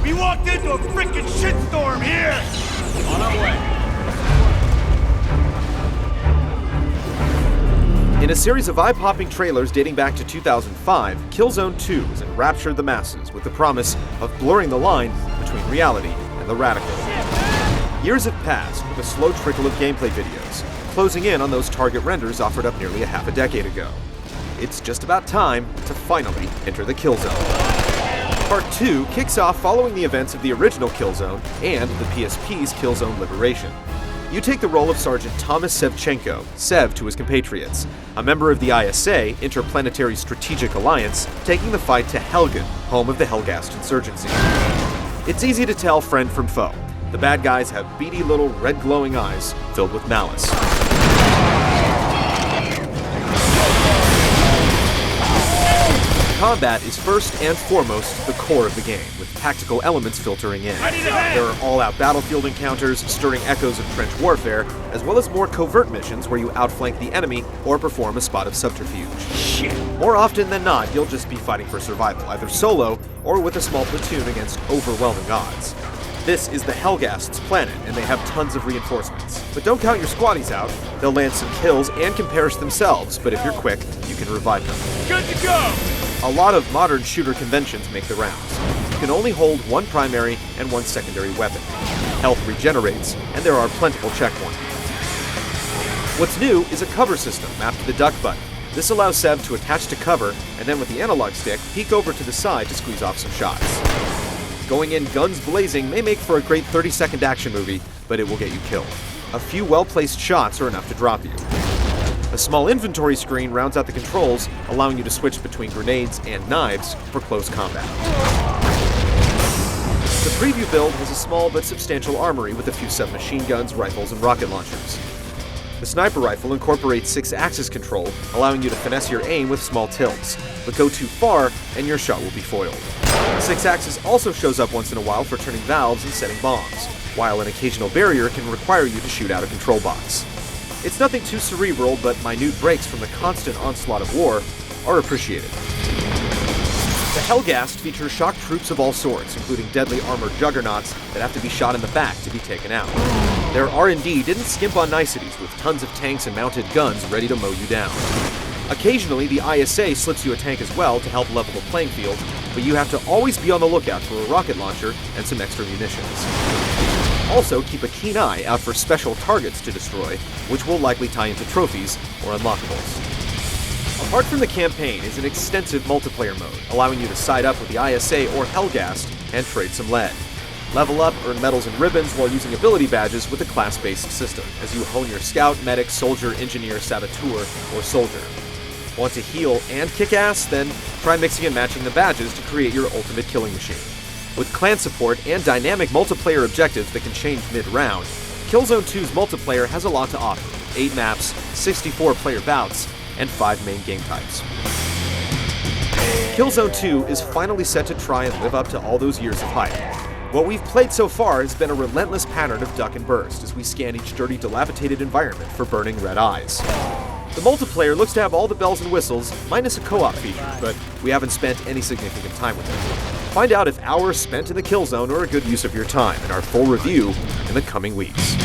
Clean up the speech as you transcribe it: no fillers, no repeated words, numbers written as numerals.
We walked into a freaking shitstorm here! On our way. In a series of eye-popping trailers dating back to 2005, Killzone 2 has enraptured the masses with the promise of blurring the line between reality and the radical. Years have passed with a slow trickle of gameplay videos, closing in on those target renders offered up nearly a half a decade ago. It's just about time to finally enter the Killzone. Part 2 kicks off following the events of the original Killzone and the PSP's Killzone Liberation. You take the role of Sergeant Thomas Sevchenko, Sev to his compatriots, a member of the ISA, Interplanetary Strategic Alliance, taking the fight to Helgen, home of the Helghast insurgency. It's easy to tell friend from foe. The bad guys have beady little red glowing eyes filled with malice. Combat is first and foremost the core of the game, with tactical elements filtering in. There are all-out battlefield encounters, stirring echoes of trench warfare, as well as more covert missions where you outflank the enemy or perform a spot of subterfuge. More often than not, you'll just be fighting for survival, either solo or with a small platoon against overwhelming odds. This is the Helghast's planet, and they have tons of reinforcements. But don't count your squaddies out. They'll land some kills and can perish themselves, but if you're quick, you can revive them. Good to go! A lot of modern shooter conventions make the rounds. You can only hold one primary and one secondary weapon. Health regenerates, and there are plentiful checkpoints. What's new is a cover system mapped to the duck button. This allows Sev to attach to cover, and then with the analog stick, peek over to the side to squeeze off some shots. Going in guns blazing may make for a great 30-second action movie, but it will get you killed. A few well-placed shots are enough to drop you. A small inventory screen rounds out the controls, allowing you to switch between grenades and knives for close combat. The preview build has a small but substantial armory with a few submachine guns, rifles, and rocket launchers. The sniper rifle incorporates 6-axis control, allowing you to finesse your aim with small tilts, but go too far and your shot will be foiled. 6-axis also shows up once in a while for turning valves and setting bombs, while an occasional barrier can require you to shoot out a control box. It's nothing too cerebral, but minute breaks from the constant onslaught of war are appreciated. The Helghast features shock troops of all sorts, including deadly armored juggernauts that have to be shot in the back to be taken out. Their R&D didn't skimp on niceties, with tons of tanks and mounted guns ready to mow you down. Occasionally, the ISA slips you a tank as well to help level the playing field, but you have to always be on the lookout for a rocket launcher and some extra munitions. Also, keep a keen eye out for special targets to destroy, which will likely tie into trophies or unlockables. Apart from the campaign is an extensive multiplayer mode, allowing you to side up with the ISA or Helghast and trade some lead. Level up, earn medals and ribbons while using ability badges with a class-based system, as you hone your scout, medic, soldier, engineer, saboteur, or soldier. Want to heal and kick ass? Then try mixing and matching the badges to create your ultimate killing machine. With clan support and dynamic multiplayer objectives that can change mid-round, Killzone 2's multiplayer has a lot to offer: 8 maps, 64 player bouts, and 5 main game types. Killzone 2 is finally set to try and live up to all those years of hype. What we've played so far has been a relentless pattern of duck and burst as we scan each dirty, dilapidated environment for burning red eyes. The multiplayer looks to have all the bells and whistles, minus a co-op feature, but we haven't spent any significant time with it. Find out if hours spent in the Killzone are a good use of your time in our full review in the coming weeks.